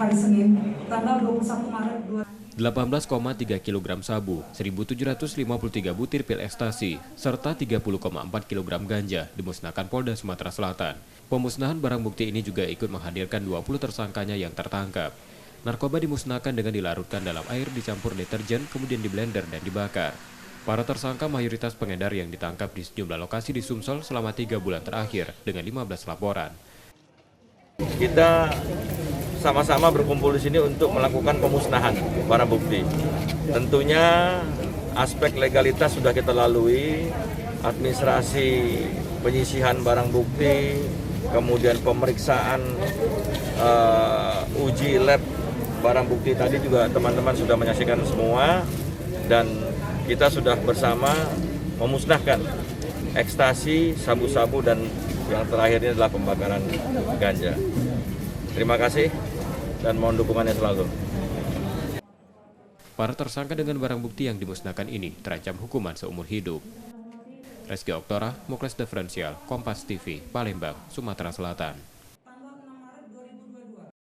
hari Senin, tanggal 21 Maret 18,3 kg sabu, 1.753 butir pil ekstasi, serta 30,4 kg ganja dimusnahkan Polda Sumatera Selatan. Pemusnahan barang bukti ini juga ikut menghadirkan 20 tersangkanya yang tertangkap. Narkoba dimusnahkan dengan dilarutkan dalam air dicampur deterjen, kemudian diblender dan dibakar. Para tersangka mayoritas pengedar yang ditangkap di sejumlah lokasi di Sumsel selama 3 bulan terakhir dengan 15 laporan. Kita sama-sama berkumpul di sini untuk melakukan pemusnahan barang bukti. Tentunya aspek legalitas sudah kita lalui, administrasi penyisihan barang bukti, kemudian pemeriksaan uji lab barang bukti tadi juga teman-teman sudah menyaksikan semua, dan kita sudah bersama memusnahkan ekstasi, sabu-sabu, dan yang terakhir ini adalah pembakaran ganja. Terima kasih dan mohon dukungannya selalu. Para tersangka dengan barang bukti yang dimusnahkan ini terancam hukuman seumur hidup. Reski Oktora, Muklas Diferensial, Kompas TV, Palembang, Sumatera Selatan.